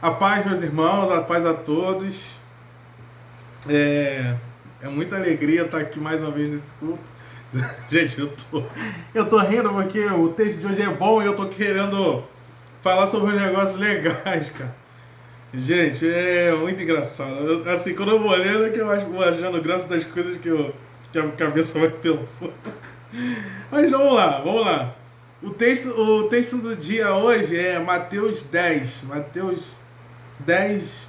A paz, meus irmãos, a paz a todos. É muita alegria estar aqui mais uma vez nesse culto. Gente, eu tô rindo porque o texto de hoje é bom e eu tô querendo falar sobre uns negócios legais, cara. Gente, é muito engraçado. Assim, quando eu vou lendo é que eu vou achando graça das coisas que a cabeça vai pensando. Mas vamos lá, vamos lá. O texto do dia hoje é Mateus 10,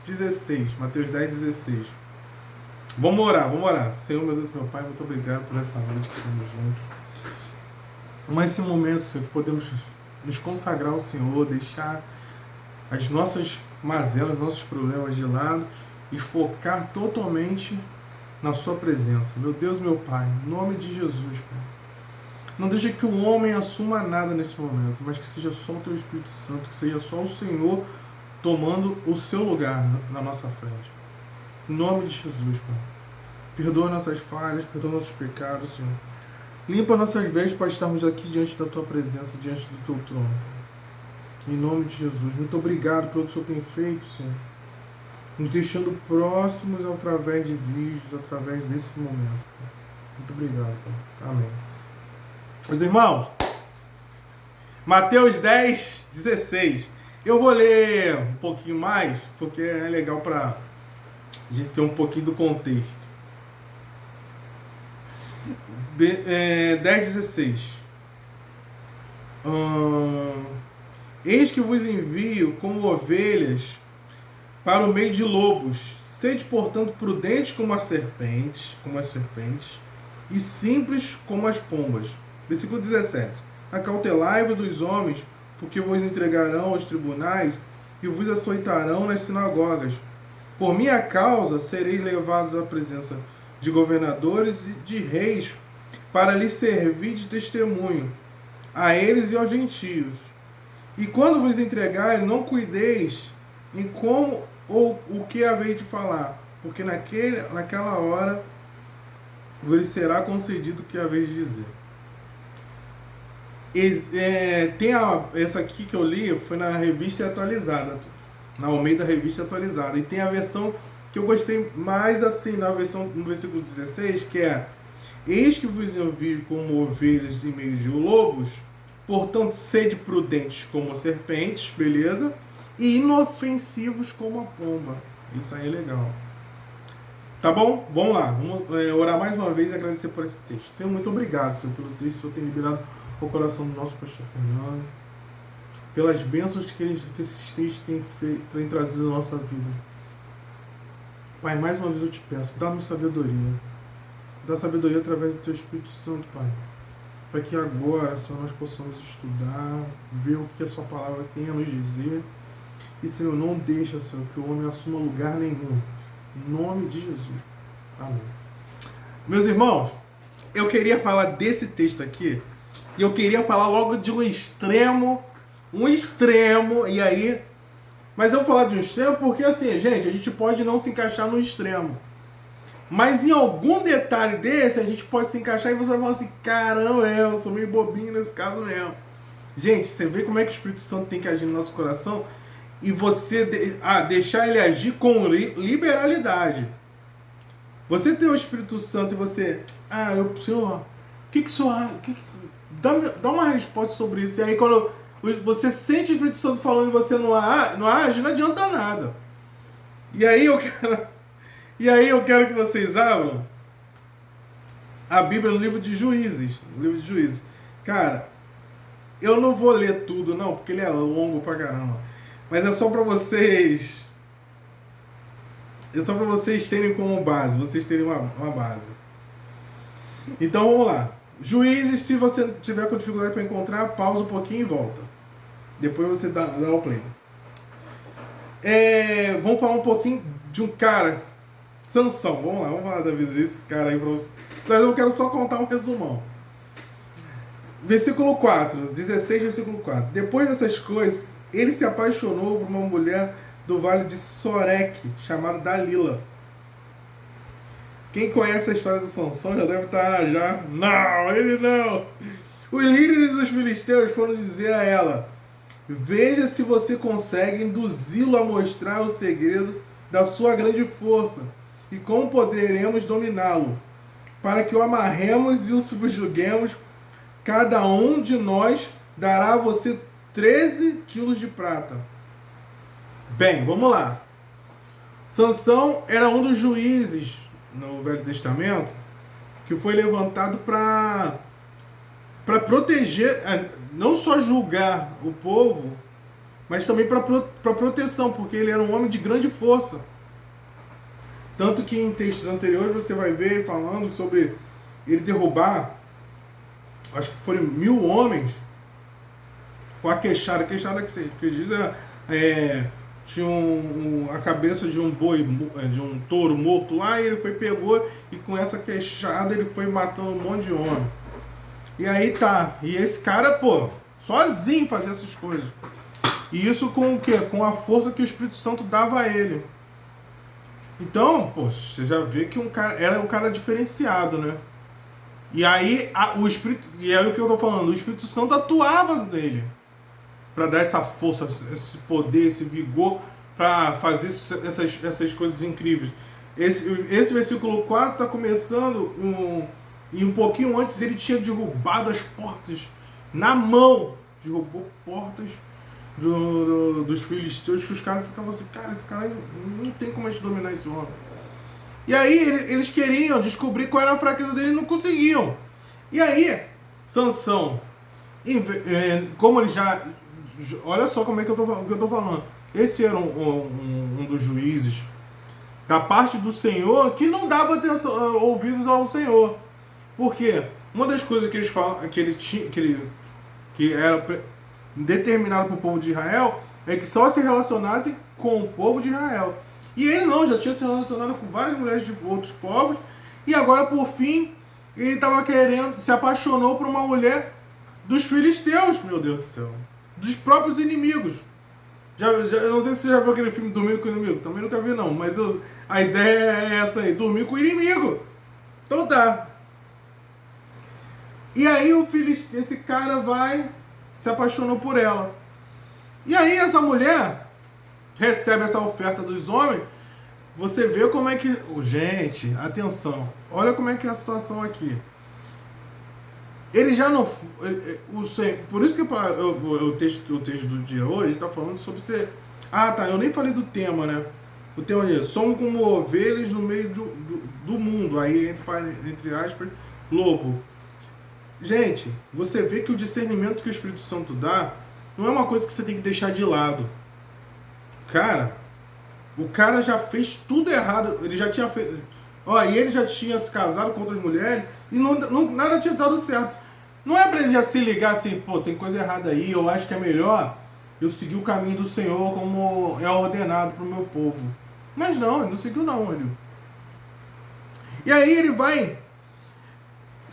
16. Vamos orar, vamos orar. Senhor, meu Deus, meu Pai, muito obrigado por essa noite que estamos juntos. Mas esse momento, Senhor, que podemos nos consagrar ao Senhor, deixar as nossas mazelas, nossos problemas de lado e focar totalmente na Sua presença. Meu Deus, meu Pai, em nome de Jesus, Pai. Não deixe que o homem assuma nada nesse momento, mas que seja só o Teu Espírito Santo, que seja só o Senhor tomando o seu lugar na nossa frente. Em nome de Jesus, Pai. Perdoa nossas falhas, perdoa nossos pecados, Senhor. Limpa nossas vestes para estarmos aqui diante da Tua presença, diante do Teu trono. Em nome de Jesus. Muito obrigado pelo que o Senhor tem feito, Senhor. Nos deixando próximos através de vídeos, através desse momento. Muito obrigado, Pai. Amém. Meus irmãos, Mateus 10, 16. Eu vou ler um pouquinho mais, porque é legal para a gente ter um pouquinho do contexto. 10, 16. Eis que vos envio como ovelhas para o meio de lobos. Sede, portanto, prudentes como as serpentes, e simples como as pombas. Versículo 17. Acautelai-vos dos homens, porque vos entregarão aos tribunais e vos açoitarão nas sinagogas. Por minha causa sereis levados à presença de governadores e de reis, para lhes servir de testemunho a eles e aos gentios. E quando vos entregarem, não cuideis em como ou o que haveis de falar, porque naquela hora vos será concedido o que haveis de dizer. Essa aqui que eu li foi na revista atualizada, na Almeida Revista Atualizada, e tem a versão que eu gostei mais assim, na versão no versículo 16, que é: eis que vos envio como ovelhas em meio de lobos, portanto sede prudentes como serpentes, beleza? E inofensivos como a pomba. Isso aí é legal. Tá bom? Vamos lá. Vamos orar mais uma vez e agradecer por esse texto. Senhor, muito obrigado, Senhor, pelo texto que o Senhor tem liberado o coração do nosso pastor Fernando, pelas bênçãos que esses textos têm trazido à nossa vida. Pai, mais uma vez eu te peço, dá-nos sabedoria. Dá sabedoria através do Teu Espírito Santo, Pai. Para que agora, Senhor, nós possamos estudar, ver o que a Sua palavra tem a nos dizer. E, Senhor, não deixa, Senhor, que o homem assuma lugar nenhum. Em nome de Jesus. Amém. Meus irmãos, eu queria falar desse texto aqui, e eu queria falar logo de um extremo, e aí... Mas eu vou falar de um extremo porque, assim, gente, a gente pode não se encaixar no extremo. Mas em algum detalhe desse, a gente pode se encaixar e você vai falar assim: caramba, eu sou meio bobinho nesse caso mesmo. Gente, você vê como é que o Espírito Santo tem que agir no nosso coração e você deixar ele agir com liberalidade. Você tem o Espírito Santo e você... Senhor, o que o Senhor... dá uma resposta sobre isso. E aí quando você sente o Espírito Santo falando e você não age, não adianta nada. E aí eu quero que vocês abram a Bíblia no livro de Juízes. Cara, eu não vou ler tudo não, porque ele é longo pra caramba. Mas é só pra vocês... terem como base, vocês terem uma base. Então vamos lá. Juízes, se você tiver com dificuldade para encontrar, pausa um pouquinho e volta. Depois você dá o play. Vamos falar um pouquinho de um cara, Sansão. Vamos falar da vida desse cara aí. Mas eu quero só contar um resumão. Versículo 4, 16, versículo 4. Depois dessas coisas, ele se apaixonou por uma mulher do vale de Soreque, chamada Dalila. Quem conhece a história de Sansão já deve estar Não, ele não! Os líderes dos filisteus foram dizer a ela: Veja se você consegue induzi-lo a mostrar o segredo da sua grande força e como poderemos dominá-lo, para que o amarremos e o subjuguemos. Cada um de nós dará a você 13 quilos de prata. Bem, vamos lá. Sansão era um dos juízes no Velho Testamento que foi levantado para proteger, não só julgar o povo, mas também para proteção, porque ele era um homem de grande força. Tanto que em textos anteriores você vai ver ele falando sobre ele derrubar, acho que foram 1000 homens com a queixada. A queixada que diz tinha a cabeça de um boi, de um touro morto lá, e ele pegou e com essa queixada ele foi matando um monte de homem. E aí tá, e esse cara, pô, sozinho fazia essas coisas. E isso com o quê? Com a força que o Espírito Santo dava a ele. Então, pô, você já vê que era um cara diferenciado, né? E aí, o Espírito, e é o que eu tô falando, o Espírito Santo atuava nele para dar essa força, esse poder, esse vigor para fazer essas coisas incríveis. Esse versículo 4 está começando, e um pouquinho antes ele tinha derrubado as portas na mão, derrubou portas dos filisteus, que os caras ficavam assim, cara, esse cara não tem como a gente dominar esse homem. E aí eles queriam descobrir qual era a fraqueza dele e não conseguiam. E aí, Sansão, como ele já... Olha só como é que eu tô falando. Esse era um dos juízes da parte do Senhor que não dava ouvidos ao Senhor. Por quê? Uma das coisas que eles falam, que era determinado para o povo de Israel, é que só se relacionassem com o povo de Israel. E ele não, já tinha se relacionado com várias mulheres de outros povos, e agora, por fim, ele estava querendo, se apaixonou por uma mulher dos filisteus, meu Deus do céu, dos próprios inimigos. Eu não sei se você já viu aquele filme Dormir com o Inimigo, também nunca vi não, mas a ideia é essa aí, dormir com o inimigo. Então tá. E aí esse cara se apaixonou por ela. E aí essa mulher recebe essa oferta dos homens. Você vê como é que... Gente, atenção. Olha como é que é a situação aqui. Ele já não... Por isso que o texto do dia hoje está falando sobre ser... Ah, tá. Eu nem falei do tema, né? O tema é: somos como ovelhas no meio do mundo. Aí, entre aspas, lobo. Gente, você vê que o discernimento que o Espírito Santo dá não é uma coisa que você tem que deixar de lado. Cara, o cara já fez tudo errado. Ele já tinha feito... e ele já tinha se casado com outras mulheres e nada tinha dado certo. Não é pra ele já se ligar assim, pô, tem coisa errada aí, eu acho que é melhor eu seguir o caminho do Senhor como é ordenado pro meu povo. Mas não, ele não seguiu não, ele. E aí ele vai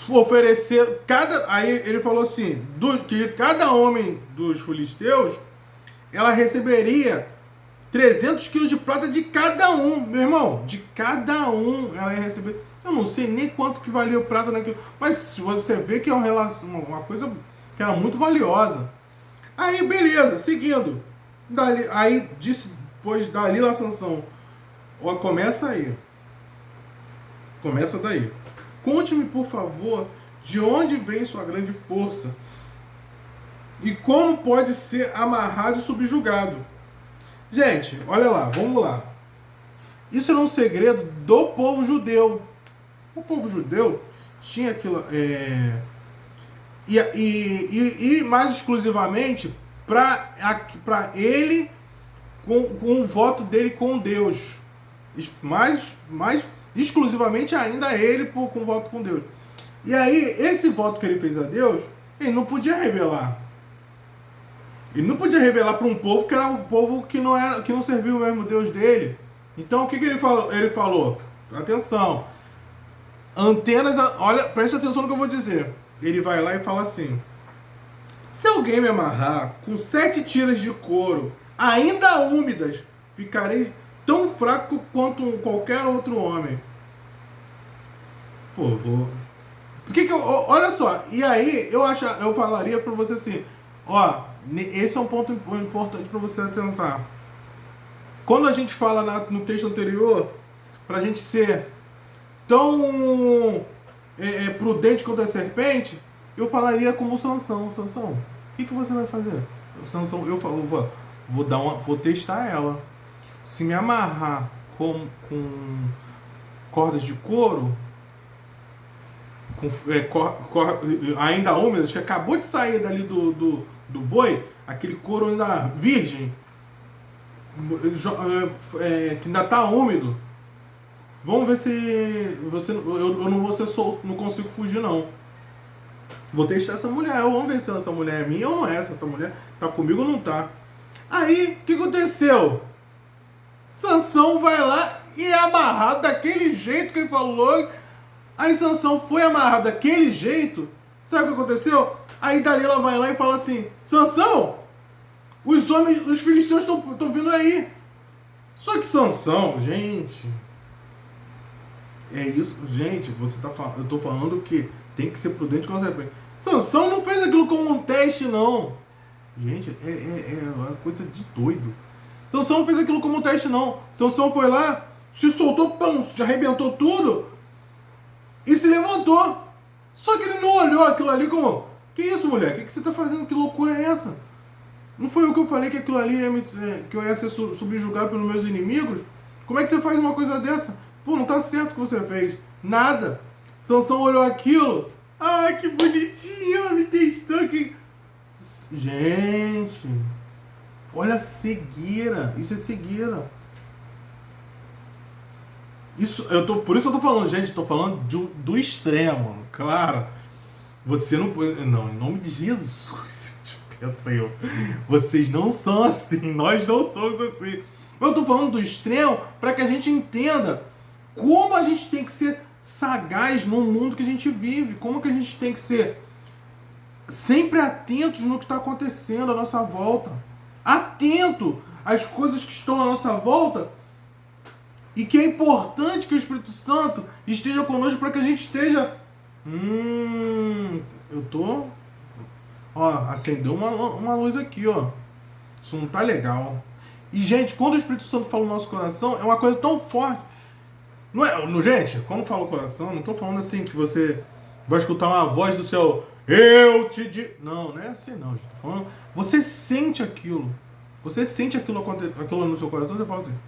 oferecer aí ele falou assim, que cada homem dos filisteus, ela receberia 300 quilos de prata de cada um, meu irmão, de cada um ela ia receber. Eu não sei nem quanto que valia o prata naquilo, mas você vê que é uma coisa que era muito valiosa. Aí beleza, seguindo, aí disse, depois dali lá Sansão, começa aí, começa daí. Conte-me, por favor, de onde vem sua grande força e como pode ser amarrado e subjugado. Gente, olha lá, vamos lá. Isso era um segredo do povo judeu. O povo judeu tinha aquilo... E mais exclusivamente para ele, com o voto dele com Deus. Mais exclusivamente ainda ele com o voto com Deus. E aí, esse voto que ele fez a Deus, ele não podia revelar. Ele não podia revelar para um povo que era um povo que não servia o mesmo Deus dele. Então o que ele falou? Ele falou, atenção, antenas, olha, preste atenção no que eu vou dizer. Ele vai lá e fala assim: se alguém me amarrar com 7 tiras de couro, ainda úmidas, ficarei tão fraco quanto qualquer outro homem. Pô, olha só, e aí eu falaria para você assim, esse é um ponto importante para você atentar. Quando a gente fala no texto anterior, para a gente ser tão prudente quanto a serpente, eu falaria como Sansão. Sansão, o que você vai fazer? Sansão, eu falo, vou testar ela. Se me amarrar com cordas de couro, ainda úmidas, que acabou de sair dali do boi, aquele couro ainda virgem, que ainda está úmido, vamos ver se eu não vou ser solto, não consigo fugir não. Vou testar essa mulher, vamos ver se essa mulher é minha ou não é, se essa mulher tá comigo ou não tá. Aí, o que aconteceu? Sansão vai lá e é amarrado daquele jeito que ele falou. Aí Sansão foi amarrado daquele jeito. Sabe o que aconteceu? Aí Dalila vai lá e fala assim: Sansão, os filisteus estão vindo aí. Só que Sansão, gente, é isso, gente, eu tô falando que tem que ser prudente com a serpente. Sansão não fez aquilo como um teste, não. Gente, é uma coisa de doido. Sansão não fez aquilo como um teste, não. Sansão foi lá, se soltou, pão, já arrebentou tudo e se levantou. Só que ele não olhou aquilo ali como: que isso, mulher? O que você está fazendo? Que loucura é essa? Não foi eu que eu falei que aquilo ali que eu ia ser subjugado pelos meus inimigos? Como é que você faz uma coisa dessa? Pô, não tá certo o que você fez. Nada. Sansão olhou aquilo. Ah, que bonitinho, ela me testou aqui. Gente, olha a cegueira. Isso é cegueira. Por isso eu tô falando, gente, tô falando do extremo. Claro. Você não pode. Não, em nome de Jesus. Senhor, vocês não são assim. Nós não somos assim. Eu tô falando do extremo para que a gente entenda como a gente tem que ser sagaz no mundo que a gente vive. Como que a gente tem que ser sempre atentos no que está acontecendo à nossa volta. Atento às coisas que estão à nossa volta. E que é importante que o Espírito Santo esteja conosco para que a gente esteja... Ó, acendeu uma luz aqui, ó. Isso não tá legal. E, gente, quando o Espírito Santo fala no nosso coração, é uma coisa tão forte. Não é, gente, quando fala o coração, não tô falando assim que você vai escutar uma voz do céu. Eu te digo. Não é assim não, gente. Tô falando, você sente aquilo. Você sente aquilo no seu coração, você fala assim: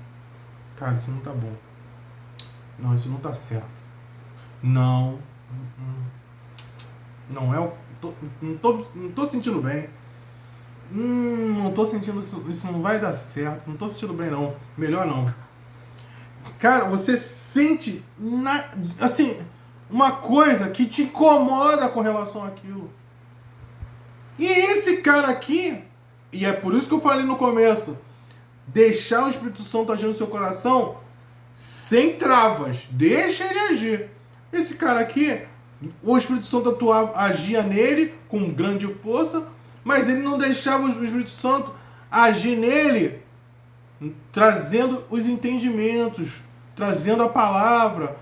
cara, isso não tá bom. Não, isso não tá certo. Não é o... Não tô sentindo bem. Não tô sentindo isso não vai dar certo. Não tô sentindo bem não. Melhor não. Cara, você sente assim, uma coisa que te incomoda com relação àquilo. E esse cara aqui, e é por isso que eu falei no começo, deixar o Espírito Santo agir no seu coração sem travas. Deixa ele agir. Esse cara aqui, o Espírito Santo agia nele com grande força, mas ele não deixava o Espírito Santo agir nele, trazendo os entendimentos, trazendo a palavra,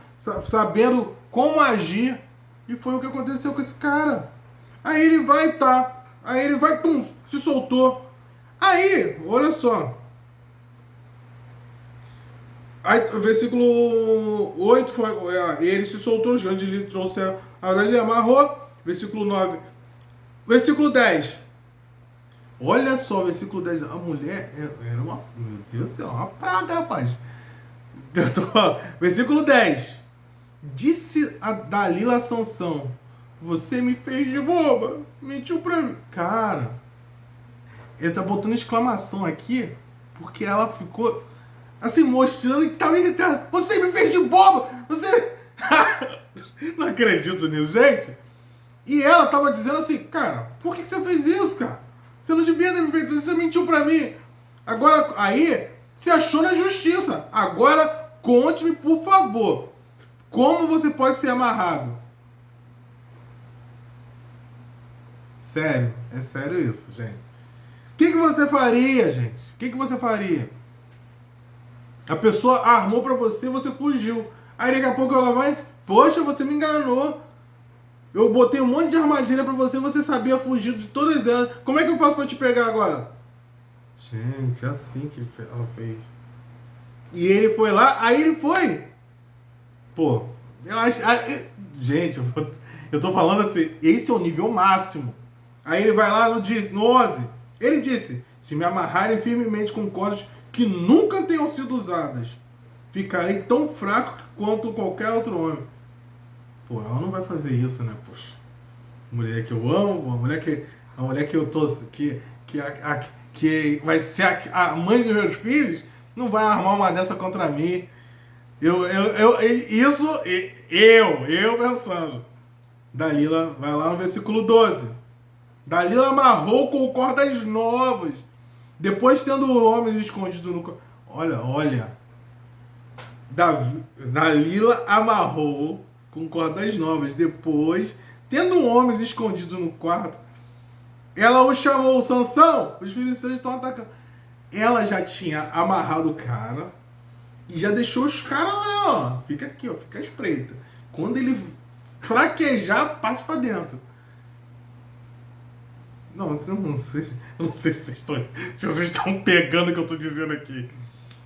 sabendo como agir. E foi o que aconteceu com esse cara. Aí ele vai, se soltou. Aí, olha só. Aí, versículo 8, ele se soltou, os grandes lhe trouxeram, agora ele amarrou. Versículo 9. Versículo 10. Olha só, versículo 10. A mulher era uma... Meu Deus do céu, uma praga, rapaz. Versículo 10. Disse a Dalila a Sansão: você me fez de boba, mentiu pra mim. Cara, ele tá botando exclamação aqui, porque ela ficou... assim, mostrando que tava irritado. Você me fez de boba! Você... Não acredito nisso, gente. E ela tava dizendo assim: cara, por que você fez isso, cara? Você não devia ter me feito isso, você mentiu pra mim. Agora, aí, você achou na justiça. Agora, conte-me, por favor, como você pode ser amarrado? Sério, é sério isso, gente. O que você faria, gente? O que você faria? A pessoa armou pra você, você fugiu. Aí daqui a pouco ela vai: poxa, você me enganou. Eu botei um monte de armadilha pra você, você sabia fugir de todas elas. Como é que eu faço pra te pegar agora? Gente, é assim que ela fez. E ele foi lá, aí ele foi. Pô, eu acho... Gente, eu tô falando assim, esse é o nível máximo. Aí ele vai lá no 11. Ele disse, se me amarrarem firmemente com cordas que nunca tenham sido usadas, ficarei tão fraco quanto qualquer outro homem. Pô, ela não vai fazer isso, né? Poxa, mulher que eu amo, a mulher que eu tô, que vai ser a mãe dos meus filhos, não vai armar uma dessa contra mim. Eu pensando. Dalila vai lá no versículo 12. Dalila amarrou com cordas novas. Depois tendo homens escondidos no... Olha. Dalila amarrou com cordas novas. Depois, tendo homens escondidos no quarto, ela o chamou, Sansão, os filisteus estão atacando. Ela já tinha amarrado o cara e já deixou os caras lá, ó. Fica aqui, ó, fica à espreita. Quando ele fraquejar, parte pra dentro. Não, eu não sei se vocês estão pegando o que eu tô dizendo aqui.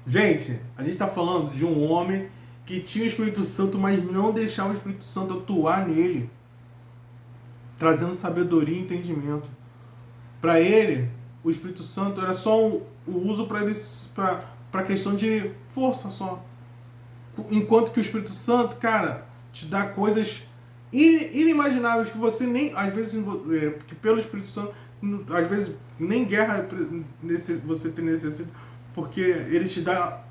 Gente, a gente tá falando de um homem que tinha o Espírito Santo, mas não deixava o Espírito Santo atuar nele, trazendo sabedoria e entendimento. Para ele, o Espírito Santo era só o uso para questão de força só. Enquanto que o Espírito Santo, cara, te dá coisas inimagináveis que você nem, às vezes, que pelo Espírito Santo, às vezes nem guerra você tem necessidade, porque ele te dá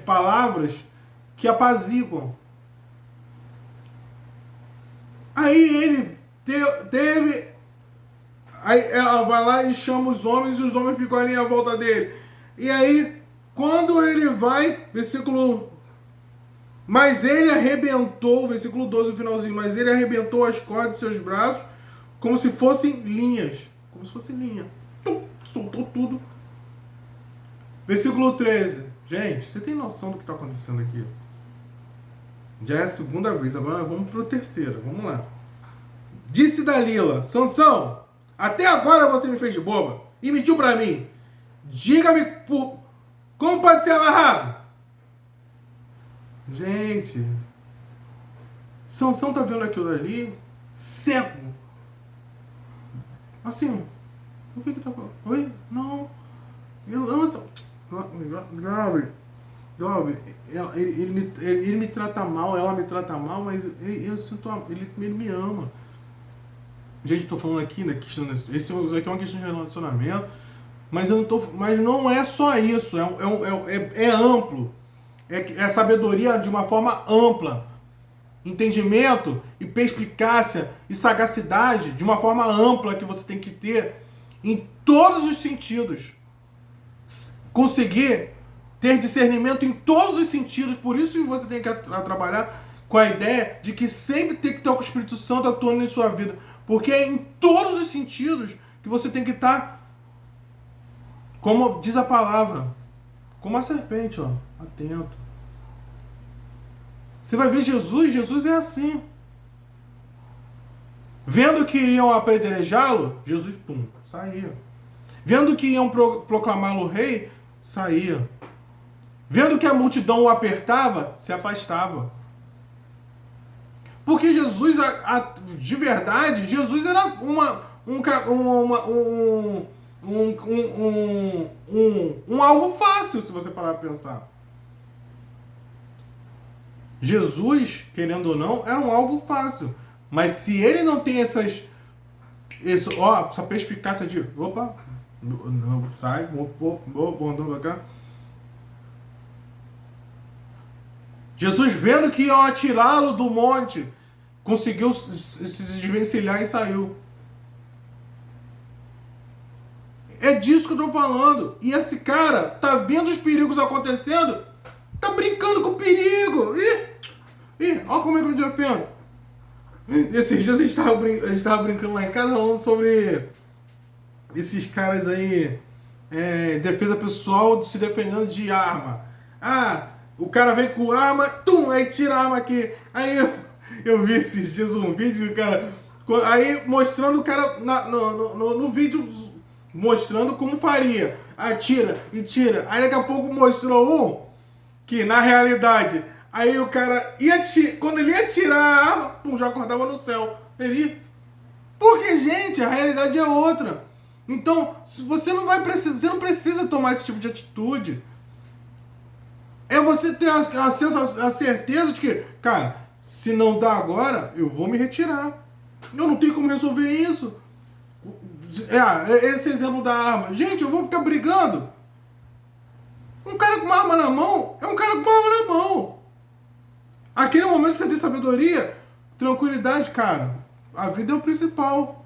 palavras que apaziguam. Aí ele teve... Aí ela vai lá e chama os homens e os homens ficam ali à volta dele. E aí, quando ele vai, versículo... Mas ele arrebentou, versículo 12, o finalzinho. Mas ele arrebentou as cordas de seus braços como se fossem linhas. Como se fosse linha. Soltou tudo. Versículo 13. Gente, você tem noção do que está acontecendo aqui? Já é a segunda vez, agora vamos para o terceiro. Vamos lá. Disse Dalila, Sansão, até agora você me fez de boba e mentiu para mim. Diga-me como pode ser amarrado? Gente, Sansão tá vendo aquilo ali, cego. Assim, o que tá falando? Oi? Não. Gabi, ele me trata mal, ela me trata mal, mas eu sinto, ele me ama. Gente, tô falando aqui, né? Esse aqui é uma questão de relacionamento, mas não é só isso, é amplo. É sabedoria de uma forma ampla. Entendimento e perspicácia e sagacidade de uma forma ampla que você tem que ter em todos os sentidos. Conseguir ter discernimento em todos os sentidos. Por isso você tem que trabalhar com a ideia de que sempre tem que estar com o Espírito Santo atuando em sua vida. Porque é em todos os sentidos que você tem que estar, como diz a palavra, como a serpente, ó, atento. Você vai ver Jesus é assim. Vendo que iam apedrejá-lo, Jesus, pum, saía. Vendo que iam proclamá-lo rei, saía. Vendo que a multidão o apertava, se afastava. Porque Jesus, de verdade, Jesus era um alvo fácil, se você parar para pensar. Jesus, querendo ou não, era um alvo fácil. Mas se ele não tem essa perspicácia de, opa, não, sai, vou andando pra cá. Jesus, vendo que iam atirá-lo do monte, conseguiu se desvencilhar e saiu. É disso que eu estou falando. E esse cara tá vendo os perigos acontecendo, tá brincando com o perigo. Olha como é que eu me defendo. Esses dias a gente estava brincando lá em casa, falando sobre esses caras aí, defesa pessoal se defendendo de arma. O cara vem com arma, aí tira a arma aqui. Aí eu vi esses dias um vídeo que o cara Aí mostrando o cara no vídeo, mostrando como faria. Atira e tira. Aí daqui a pouco mostrou um que na realidade, aí o cara ia quando ele ia tirar a arma, pum, já acordava no céu. Porque, gente, a realidade é outra. Então, você não precisa tomar esse tipo de atitude. É você ter a certeza de que, cara, se não dá agora, eu vou me retirar. Eu não tenho como resolver isso. Esse exemplo da arma. Gente, eu vou ficar brigando. Um cara com uma arma na mão é um cara com uma arma na mão. Aquele momento que você tem sabedoria, tranquilidade, cara. A vida é o principal.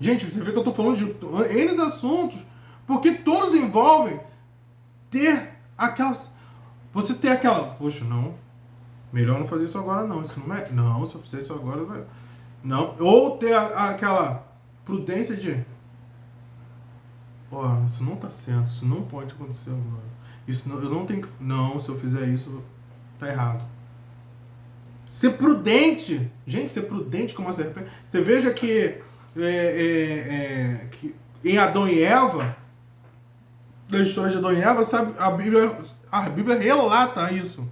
Gente, você vê que eu tô falando de N assuntos, porque todos envolvem ter aquelas... Você ter aquela... Poxa, não. Melhor não fazer isso agora, não. Isso não é... Não, se eu fizer isso agora... Vai... Não. Ou ter aquela prudência de... Ó, isso não tá certo. Isso não pode acontecer agora. Isso não, eu não tenho que... Não, se eu fizer isso, tá errado. Ser prudente. Gente, ser prudente como a serpente. Você veja que em Adão e Eva, na história de Adão e Eva, sabe, a Bíblia relata isso.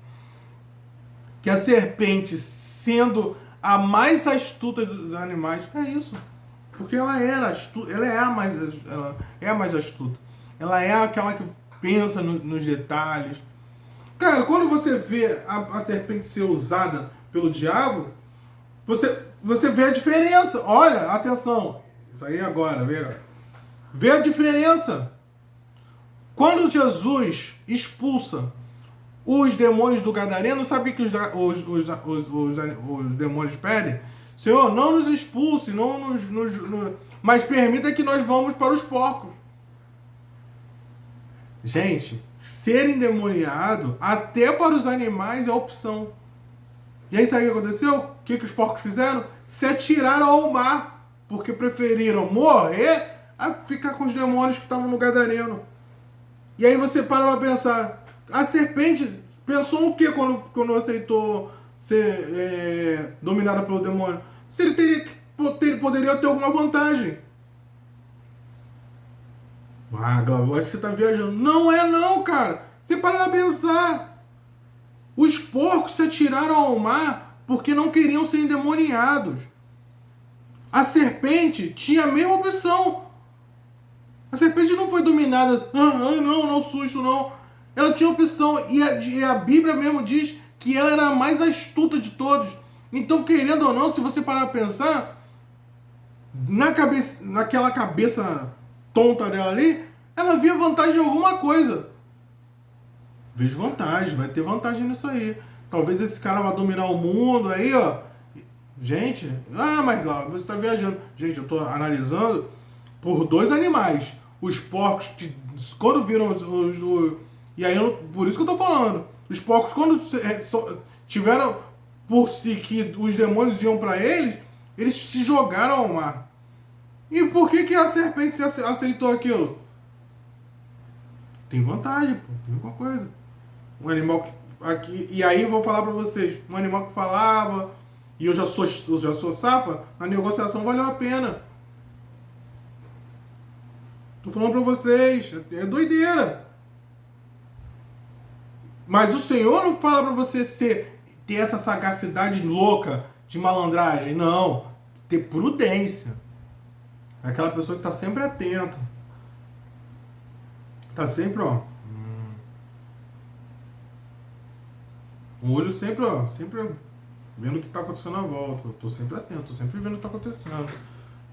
Que a serpente, sendo a mais astuta dos animais, é isso. Porque ela era astuta, ela é a mais astuta. Ela é aquela que pensa nos detalhes. Cara, quando você vê a serpente ser usada pelo diabo, você vê a diferença. Olha, atenção. Isso aí agora, vê a diferença. Quando Jesus expulsa os demônios do Gadareno, sabe o que os demônios pedem? Senhor, não nos expulse, mas permita que nós vamos para os porcos. Gente, ser endemoniado até para os animais é opção. E aí sabe o que aconteceu? O que os porcos fizeram? Se atiraram ao mar, porque preferiram morrer a ficar com os demônios que estavam no Gadareno. E aí você para pensar, a serpente pensou o que quando aceitou ser dominada pelo demônio? Se ele poderia ter alguma vantagem. Ah, Glauber, acho que você está viajando. Não é não, cara. Você para pensar. Os porcos se atiraram ao mar porque não queriam ser endemoniados. A serpente tinha a mesma opção. A serpente não foi dominada. Não susto, não. Ela tinha opção. E a Bíblia mesmo diz que ela era a mais astuta de todos. Então, querendo ou não, se você parar a pensar, naquela cabeça tonta dela ali, ela via vantagem em alguma coisa. Vejo vantagem, vai ter vantagem nisso aí. Talvez esse cara vá dominar o mundo aí, ó. Gente, mas Glauber, você está viajando. Gente, eu estou analisando por dois animais. Os porcos, que quando viram e aí, por isso que eu estou falando. Os porcos, quando tiveram por si que os demônios iam para eles se jogaram ao mar. E por que a serpente aceitou aquilo? Tem vantagem, pô. Tem alguma coisa. Um animal aqui. E aí eu vou falar para vocês. Um animal que falava, e eu já sou safa, a negociação valeu a pena. Tô falando para vocês. É doideira. Mas o Senhor não fala para você ter essa sagacidade louca de malandragem. Não. Ter prudência. É aquela pessoa que está sempre atenta. Está sempre, ó. O olho sempre, ó. Sempre vendo o que está acontecendo à volta. Eu estou sempre atento. Estou sempre vendo o que está acontecendo.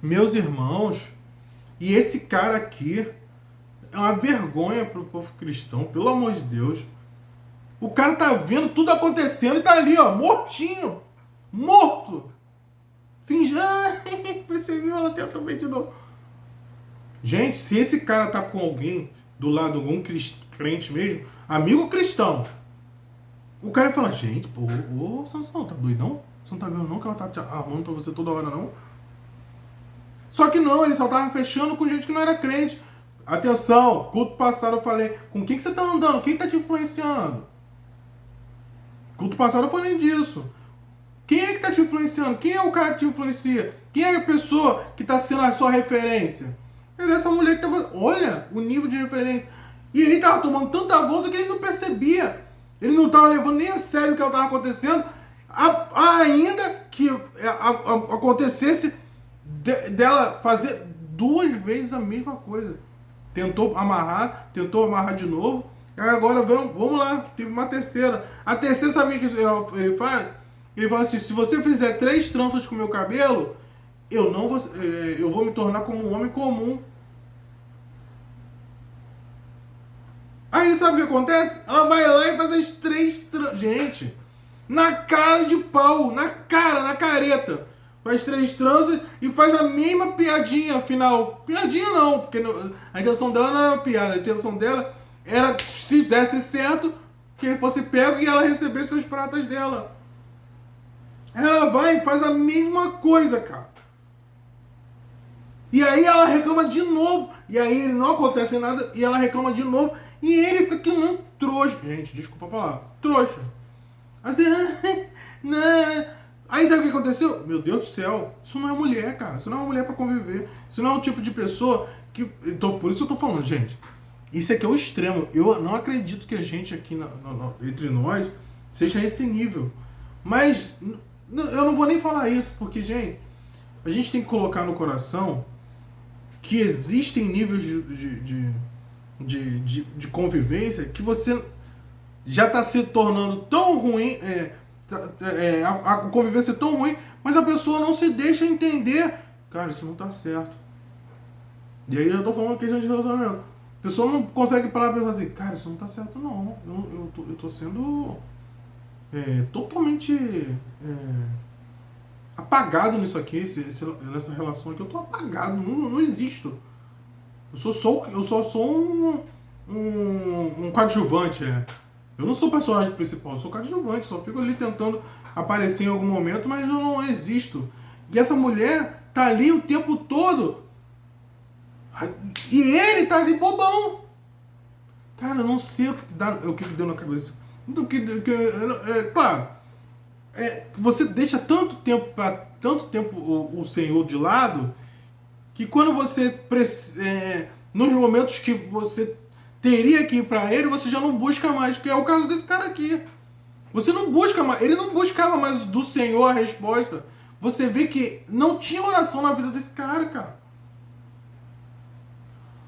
Meus irmãos. E esse cara aqui é uma vergonha para o povo cristão. Pelo amor de Deus. O cara tá vendo tudo acontecendo e tá ali, ó. Mortinho. Morto. Finge, você viu, ela tenta ver de novo. Gente, se esse cara tá com alguém do lado, algum crente mesmo, amigo cristão, o cara fala, gente, pô, ô Sansão, tá doidão? Você não tá vendo não que ela tá te arrumando pra você toda hora, não? Só que não, ele só tava fechando com gente que não era crente. Atenção, culto passado eu falei, com quem que você tá andando? Quem tá te influenciando? Culto passado eu falei disso. Quem é que tá te influenciando? Quem é o cara que te influencia? Quem é a pessoa que tá sendo a sua referência? Era essa mulher que tava... Olha o nível de referência. E ele tava tomando tanta volta que ele não percebia. Ele não tava levando nem a sério o que estava acontecendo. Ainda que acontecesse dela fazer 2 vezes a mesma coisa. Tentou amarrar de novo. Agora vamos lá, teve uma terceira. A terceira, sabe o que ele faz? Ele fala assim: se você fizer 3 tranças com o meu cabelo, eu vou me tornar como um homem comum. Aí sabe o que acontece? Ela vai lá e faz as 3 tranças. Gente, na cara de pau, na careta. Faz 3 tranças e faz a mesma piadinha final. Piadinha não, porque a intenção dela não era uma piada. A intenção dela era, se desse certo, que ele fosse pego e ela recebesse as pratas dela. Ela vai e faz a mesma coisa, cara. E aí ela reclama de novo. E aí não acontece nada e ela reclama de novo. E ele fica que não trouxa. Gente, desculpa a palavra. Trouxa. Assim, não. Aí sabe o que aconteceu? Meu Deus do céu. Isso não é mulher, cara. Isso não é uma mulher pra conviver. Isso não é um tipo de pessoa que... Então, por isso eu tô falando, gente. Isso aqui é o extremo. Eu não acredito que a gente aqui entre nós seja esse nível. Mas eu não vou nem falar isso, porque, gente, a gente tem que colocar no coração que existem níveis de convivência que você já está se tornando tão ruim, a convivência é tão ruim, mas a pessoa não se deixa entender. Cara, isso não está certo. E aí eu tô falando questão de relacionamento. A pessoa não consegue parar e pensar assim: cara, isso não está certo não. Eu tô sendo totalmente apagado nisso aqui, nessa relação aqui. Eu tô apagado, não existo. Eu só sou um coadjuvante. Eu não sou personagem principal, eu sou coadjuvante, só fico ali tentando aparecer em algum momento, mas eu não existo. E essa mulher tá ali o tempo todo. E ele tá ali bobão. Cara, eu não sei o que deu na cabeça. Claro, você deixa tanto tempo o Senhor de lado, que quando você nos momentos que você teria que ir para ele, você já não busca mais, que é o caso desse cara aqui. Você não busca mais, ele não buscava mais do Senhor a resposta. Você vê que não tinha oração na vida desse cara.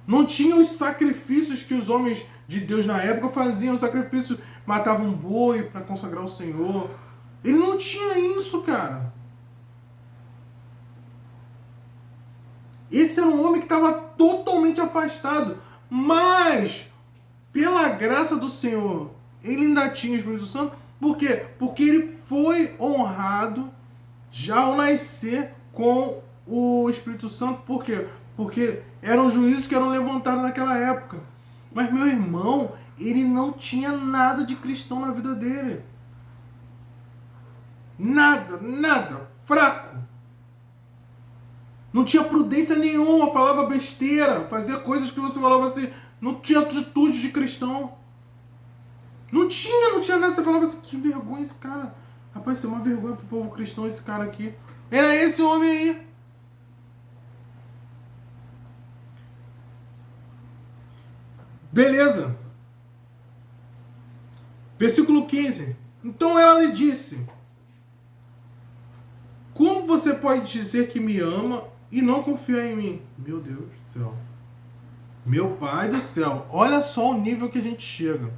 Não tinha os sacrifícios que os homens de Deus na época faziam, os sacrifícios, matavam um boi para consagrar o Senhor. Ele não tinha isso, cara. Esse era um homem que estava totalmente afastado, mas pela graça do Senhor, ele ainda tinha o Espírito Santo. Por quê? Porque ele foi honrado já ao nascer com o Espírito Santo. Por quê? Porque eram juízes que eram levantados naquela época. Mas meu irmão, ele não tinha nada de cristão na vida dele. Nada. Fraco. Não tinha prudência nenhuma, falava besteira, fazia coisas que você falava assim, não tinha atitude de cristão. Não tinha nada, você falava assim: que vergonha esse cara. Rapaz, isso é uma vergonha pro povo cristão, esse cara aqui. Era esse homem aí. Beleza. Versículo 15. Então ela lhe disse: como você pode dizer que me ama e não confia em mim? Meu Deus do céu. Meu pai do céu. Olha só o nível que a gente chega.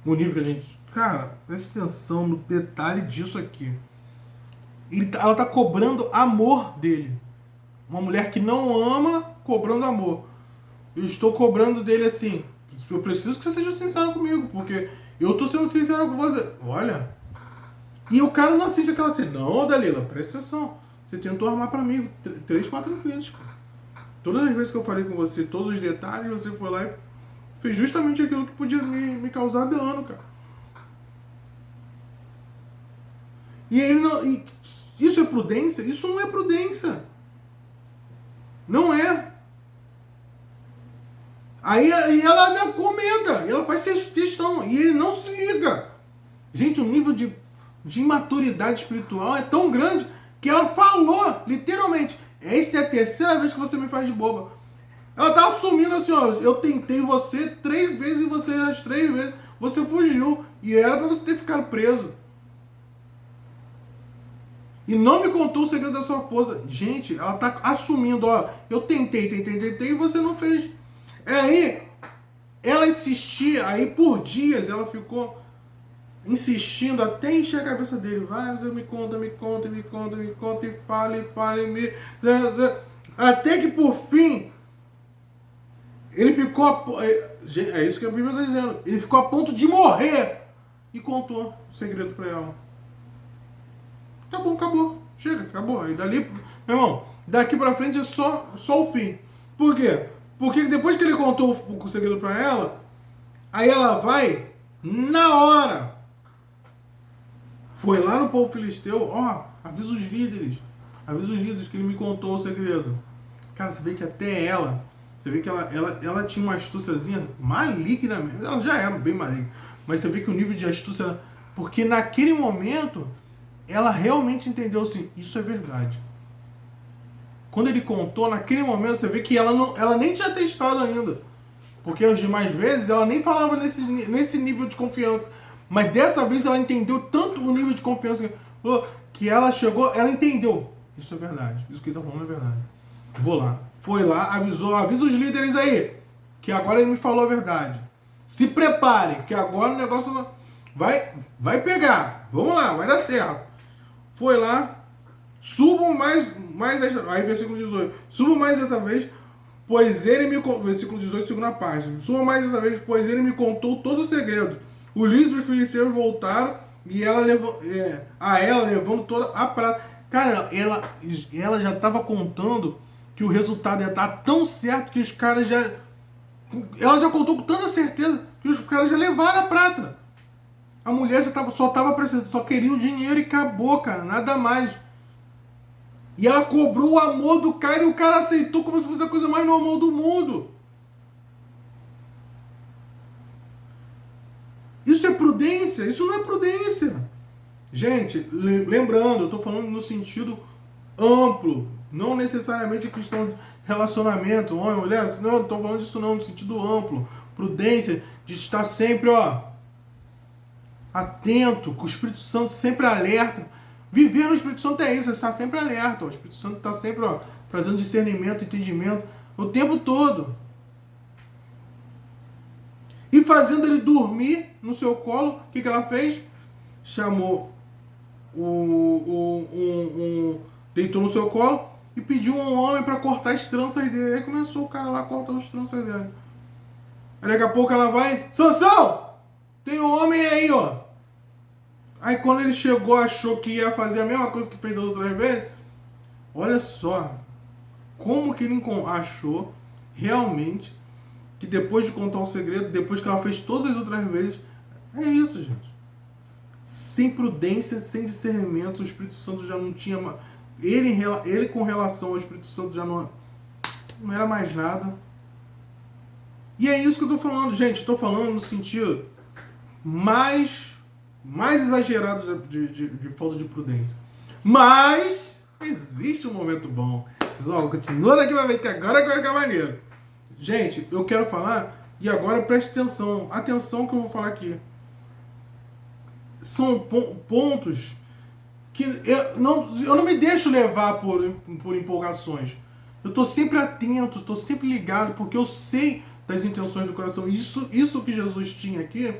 O nível que a gente... Cara, presta atenção no detalhe disso aqui. Ela tá cobrando amor dele. Uma mulher que não ama, cobrando amor. Eu estou cobrando dele assim: eu preciso que você seja sincero comigo, porque eu tô sendo sincero com você. Olha. E o cara não sente aquela assim: não, Dalila, presta atenção. Você tentou armar pra mim 3, 4 vezes, cara. Todas as vezes que eu falei com você, todos os detalhes, você foi lá e fez justamente aquilo que podia me causar dano, cara. E ele não... Isso é prudência? Isso não é prudência. Não é. Aí ela ainda comenta, ela faz questão, e ele não se liga. Gente, o nível de imaturidade espiritual é tão grande que ela falou, literalmente, esta é a terceira vez que você me faz de boba. Ela tá assumindo assim, ó, eu tentei você 3 vezes e você as 3 vezes, você fugiu. E era pra você ter ficado preso. E não me contou o segredo da sua força. Gente, ela tá assumindo, ó, eu tentei e você não fez. Aí, ela insistia, aí por dias ela ficou insistindo até encher a cabeça dele. Vai, você me conta, e fale, até que por fim, ele ficou, é isso que a Bíblia está dizendo, ele ficou a ponto de morrer e contou o segredo para ela. Tá bom, acabou, chega, acabou. Aí dali, meu irmão, daqui pra frente é só o fim. Por quê? Porque depois que ele contou o segredo para ela, aí ela vai, na hora, foi lá no povo filisteu, ó, avisa os líderes que ele me contou o segredo. Cara, você vê que até ela, você vê que ela tinha uma astúciazinha maligna mesmo, ela já era bem maligna, mas você vê que o nível de astúcia, porque naquele momento, ela realmente entendeu assim, isso é verdade. Quando ele contou, naquele momento, você vê que ela nem tinha testado ainda. Porque as demais vezes ela nem falava nesse nível de confiança. Mas dessa vez ela entendeu tanto o nível de confiança que ela chegou, ela entendeu. Isso é verdade. Isso que ele está falando é verdade. Vou lá. Foi lá, avisa os líderes aí, que agora ele me falou a verdade. Se preparem, que agora o negócio vai pegar. Vamos lá, vai dar certo. Foi lá, subam mais esta, aí versículo 18. Subam mais essa vez, pois ele me contou, versículo 18, segunda página. Subam mais essa vez, pois ele me contou todo o segredo. Os líderes dos filisteus voltaram e ela levando toda a prata. Cara, ela já estava contando que o resultado ia estar tão certo que os caras já... Ela já contou com tanta certeza que os caras já levaram a prata. A mulher só estava precisando, só queria o dinheiro e acabou, cara, nada mais. E ela cobrou o amor do cara e o cara aceitou como se fosse a coisa mais normal do mundo. Isso é prudência? Isso não é prudência. Gente, lembrando, eu estou falando no sentido amplo, não necessariamente questão de relacionamento, homem, mulher, não estou falando disso não, no sentido amplo. Prudência de estar sempre, ó, atento, com o Espírito Santo sempre alerta. Viver no Espírito Santo é isso, é estar sempre alerta. Ó. O Espírito Santo está sempre, ó, trazendo discernimento, entendimento, o tempo todo. E fazendo ele dormir no seu colo, o que ela fez? Chamou deitou no seu colo e pediu um homem para cortar as tranças dele. Aí começou o cara lá a cortar as tranças dele. Aí daqui a pouco ela vai, Sansão! Tem um homem aí, ó. Aí quando ele chegou, achou que ia fazer a mesma coisa que fez da outra vez. Olha só como que ele achou realmente que depois de contar o segredo, depois que ela fez todas as outras vezes, é isso, gente. Sem prudência, sem discernimento, o Espírito Santo já não tinha... Ele com relação ao Espírito Santo já não era mais nada. E é isso que eu tô falando, gente. Estou falando no sentido mais exagerado de falta de prudência. Mas existe um momento bom. Pessoal, continua daqui pra frente, que agora vai ficar maneiro. Gente, eu quero falar, e agora preste atenção. Atenção que eu vou falar aqui. São pontos que eu não me deixo levar por empolgações. Eu estou sempre atento, estou sempre ligado, porque eu sei das intenções do coração. Isso que Jesus tinha aqui,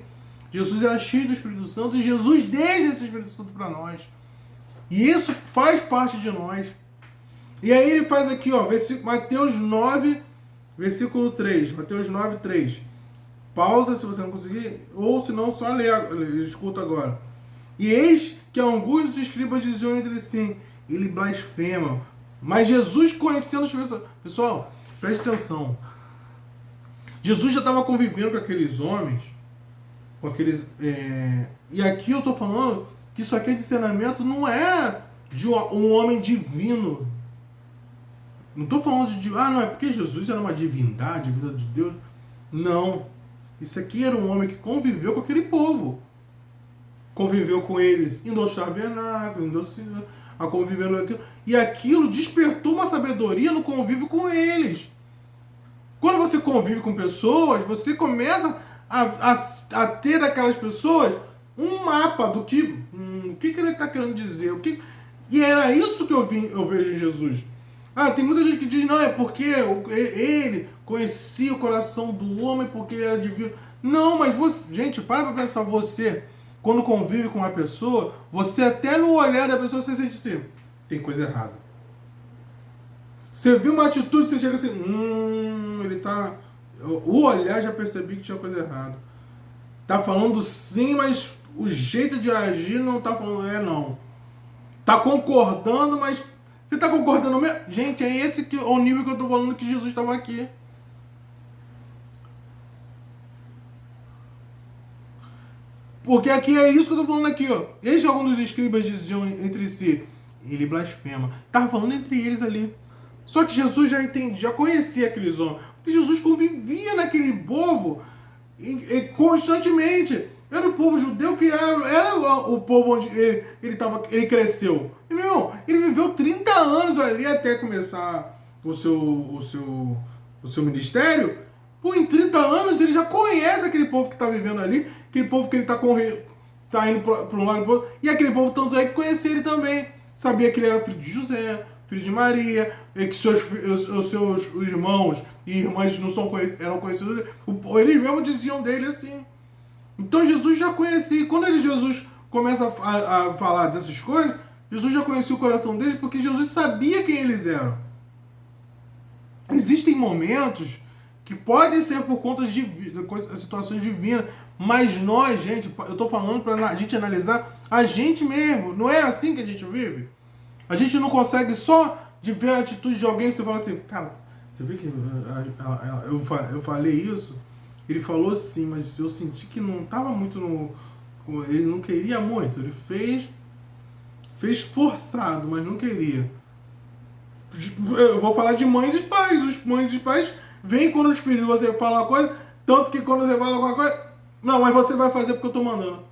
Jesus era cheio do Espírito Santo e Jesus deixa esse Espírito Santo para nós. E isso faz parte de nós. E aí ele faz aqui, ó, Mateus 9, versículo 3. Mateus 9, 3. Pausa se você não conseguir, ou se não, só lê, escuta agora. E eis que alguns dos escribas diziam entre si, ele blasfema. Mas Jesus, conhecendo os pessoas... Pessoal, preste atenção. Jesus já estava convivendo com aqueles homens, com aqueles... E aqui eu estou falando que isso aqui é discernimento, não é de um homem divino. Não estou falando de... não, é porque Jesus era uma divindade, vida de Deus. Não. Isso aqui era um homem que conviveu com aquele povo. conviveu com eles, indo aos tabernáculos, a conviver com aquilo. E aquilo despertou uma sabedoria no convívio com eles. Quando você convive com pessoas, você começa a ter aquelas pessoas um mapa do que, o que ele está querendo dizer. E era isso que eu vejo em Jesus. Tem muita gente que diz, não, é porque ele conhecia o coração do homem, porque ele era divino. Não, mas você, gente, para pensar, você, quando convive com uma pessoa, você até no olhar da pessoa, você sente assim, tem coisa errada. Você viu uma atitude, você chega assim, ele tá... O olhar já percebi que tinha coisa errada. Tá falando sim, mas o jeito de agir não tá falando, não. Tá concordando, mas... Você tá concordando mesmo? Gente, é esse que, o nível que eu tô falando que Jesus estava aqui. Porque aqui é isso que eu tô falando aqui, ó. Eis que alguns dos escribas diziam entre si, ele blasfema. Tava falando entre eles ali. Só que Jesus já conhecia aqueles homens. Porque Jesus convivia naquele povo constantemente. Era o povo judeu que era o povo onde ele cresceu. E, meu irmão, ele viveu 30 anos ali até começar o seu ministério. Pô, em 30 anos ele já conhece aquele povo que está vivendo ali, aquele povo que ele tá indo para um lado e pro outro. E aquele povo tanto é que conhecia ele também. Sabia que ele era filho de José, filho de Maria, e que os seus irmãos e irmãs eram conhecidos. Eles mesmo diziam dele assim. Então Jesus já conhecia. E quando Jesus começa a falar dessas coisas, Jesus já conhecia o coração deles, porque Jesus sabia quem eles eram. Existem momentos que podem ser por conta de situações divinas, mas nós, gente, eu estou falando para a gente analisar a gente mesmo. Não é assim que a gente vive? A gente não consegue só de ver a atitude de alguém e você fala assim, cara, você vê que eu falei isso? Ele falou sim, mas eu senti que não estava muito ele não queria muito. Ele fez forçado, mas não queria. Eu vou falar de mães e pais. Os mães e pais vêm quando os filhos você fala uma coisa, tanto que quando você fala alguma coisa, não, mas você vai fazer porque eu tô mandando.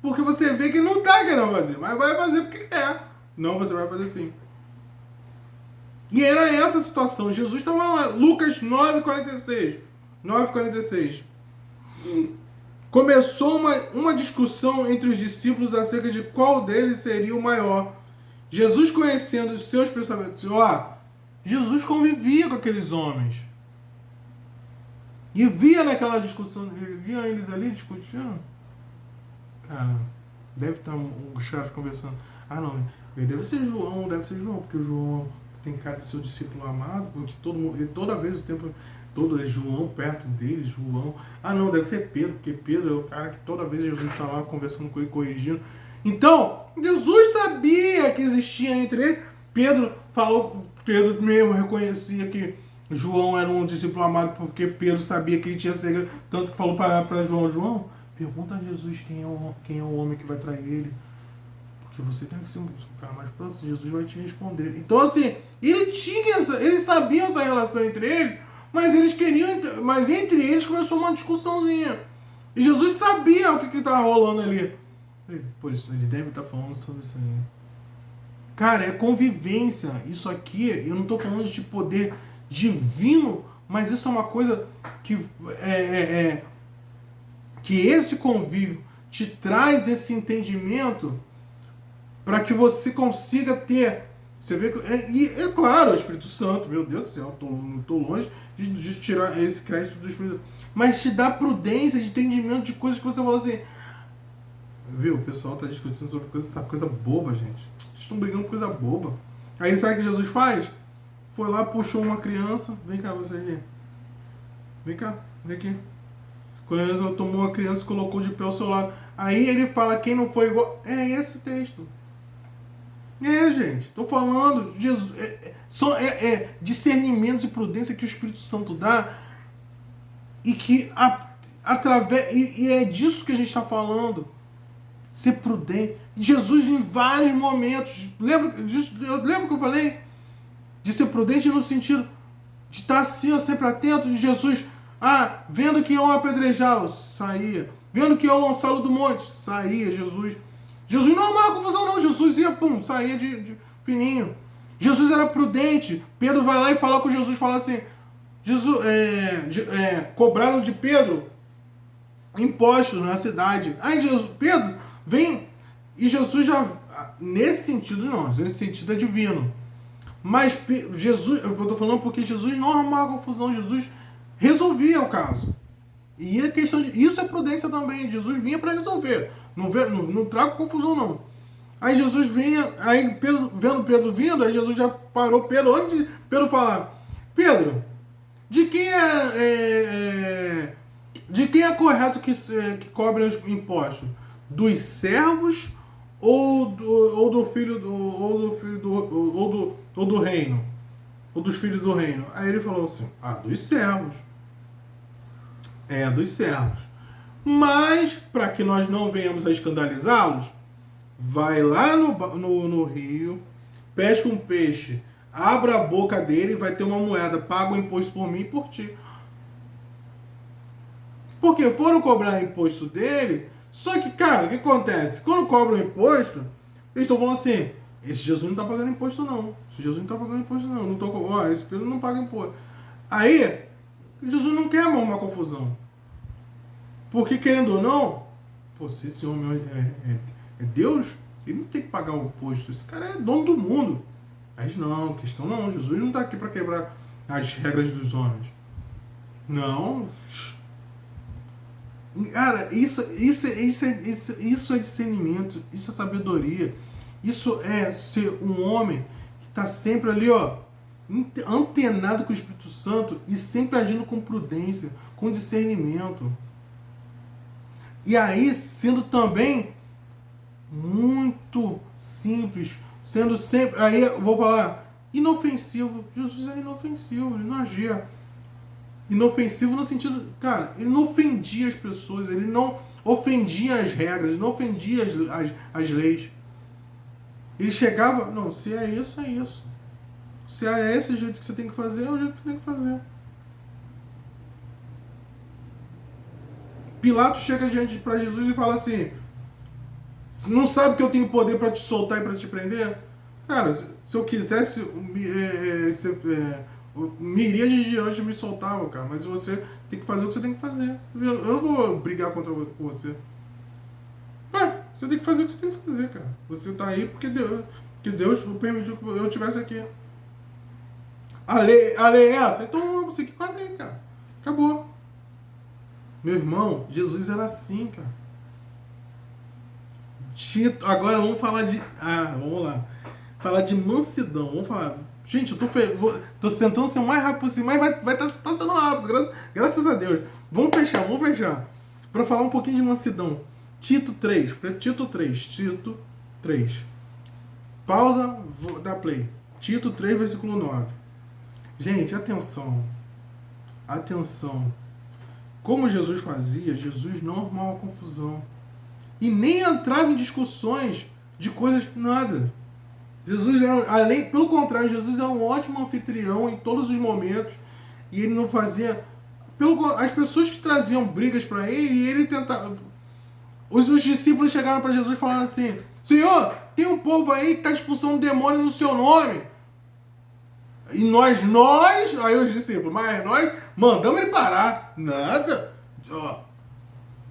Porque você vê que não tá querendo fazer, mas vai fazer porque quer. Não, você vai fazer sim. E era essa a situação. Jesus estava lá, Lucas 9,46. 9,46. Começou uma discussão entre os discípulos acerca de qual deles seria o maior. Jesus, conhecendo os seus pensamentos, Jesus convivia com aqueles homens. E via naquela discussão, via eles ali discutindo. Cara, deve estar os caras conversando. Não, deve ser João, porque o João tem cara de ser o discípulo amado, porque toda vez o tempo todo é João perto dele, João. Não, deve ser Pedro, porque Pedro é o cara que toda vez Jesus está lá conversando com ele, corrigindo. Então, Jesus sabia que existia entre ele. Pedro mesmo reconhecia que João era um discípulo amado, porque Pedro sabia que ele tinha segredo, tanto que falou para João, pergunta a Jesus quem é o homem que vai trair ele. Porque você deve ser um cara mais próximo, Jesus vai te responder. Então, assim, eles sabiam essa relação entre eles, mas entre eles começou uma discussãozinha. E Jesus sabia o que estava rolando ali. Ele deve estar falando sobre isso aí. Cara, é convivência. Isso aqui, eu não estou falando de poder divino, mas isso é uma coisa que que esse convívio te traz esse entendimento para que você consiga ter. Você vê que. É claro, o Espírito Santo, meu Deus do céu, estou longe de tirar esse crédito do Espírito Santo. Mas te dá prudência, de entendimento de coisas que você fala assim. Viu? O pessoal está discutindo sobre essa coisa boba, gente. Vocês estão brigando por coisa boba. Aí sabe o que Jesus faz? Foi lá, puxou uma criança. Vem cá, você aqui. Vem cá, vem aqui. Quando ele tomou a criança e colocou de pé ao seu lado. Aí ele fala quem não foi igual. É esse o texto. Gente, estou falando, Jesus, discernimento e prudência que o Espírito Santo dá e que através e é disso que a gente está falando, ser prudente. Jesus em vários momentos, lembra que eu falei de ser prudente no sentido de estar assim, sempre atento, de Jesus, vendo que iam apedrejá-lo, saía, vendo que iam lançá-lo do monte, saía Jesus. Jesus não arrumava confusão, não. Jesus ia, pum, saía de fininho. Jesus era prudente. Pedro vai lá e fala com Jesus, fala assim, Jesus, cobraram de Pedro impostos na cidade. Aí Jesus, Pedro, vem. E Jesus já, nesse sentido não, nesse sentido é divino. Mas Jesus, eu estou falando porque Jesus não arrumava confusão, Jesus resolvia o caso. E a questão de, isso é prudência também, Jesus vinha para resolver. Não traga confusão não. Aí Jesus vinha, aí Pedro, vendo Pedro vindo, aí Jesus já parou Pedro, antes de Pedro falar, Pedro, de quem é correto que cobrem os impostos? Dos servos ou do filho ou do reino? Ou dos filhos do reino? Aí ele falou assim, dos servos. Dos servos. Mas, para que nós não venhamos a escandalizá-los, vai lá no rio, pesca um peixe, abra a boca dele e vai ter uma moeda, paga o imposto por mim e por ti. Porque foram cobrar imposto dele, só que, cara, o que acontece? Quando cobram imposto, eles estão falando assim, esse Jesus não está pagando imposto não, esse Jesus não está pagando imposto não, esse Pedro não paga imposto. Aí, Jesus não quer arrumar uma confusão. Porque, querendo ou não, se esse homem é Deus, ele não tem que pagar o imposto. Esse cara é dono do mundo. Mas não, questão não. Jesus não está aqui para quebrar as regras dos homens. Não. Cara, isso é discernimento, isso é sabedoria. Isso é ser um homem que está sempre ali, antenado com o Espírito Santo e sempre agindo com prudência, com discernimento. E aí, sendo também muito simples, sendo sempre, aí eu vou falar, inofensivo. Jesus era inofensivo, ele não agia. Inofensivo no sentido, cara, ele não ofendia as pessoas, ele não ofendia as regras, não ofendia as leis. Ele chegava, não, se é isso, é isso. Se é esse jeito que você tem que fazer, é o jeito que você tem que fazer. Pilatos chega diante para Jesus e fala assim, não sabe que eu tenho poder para te soltar e para te prender? Cara, se eu quisesse, me iria de diante e me soltava, cara. Mas você tem que fazer o que você tem que fazer. Eu não vou brigar com você. Você tem que fazer o que você tem que fazer, cara. Você tá aí porque Deus permitiu que eu estivesse aqui. A lei é essa? Então você que com a lei, cara. Acabou. Meu irmão, Jesus era assim, cara. Agora vamos falar de... vamos lá. Falar de mansidão. Vamos falar... Gente, eu tô tentando ser o mais rápido possível, mas vai tá sendo rápido, graças a Deus. Vamos fechar. Para falar um pouquinho de mansidão. Tito 3. Pausa, vou dar play. Tito 3, versículo 9. Gente, atenção. Como Jesus fazia, Jesus não arrumava confusão. E nem entrava em discussões de coisas, nada. Jesus era, pelo contrário, Jesus era um ótimo anfitrião em todos os momentos. E ele não fazia... as pessoas que traziam brigas para ele, e ele tentava... Os discípulos chegaram para Jesus e falaram assim, Senhor, tem um povo aí que está expulsando demônio no seu nome. E nós, aí os discípulos, mas nós mandamos ele parar. Nada.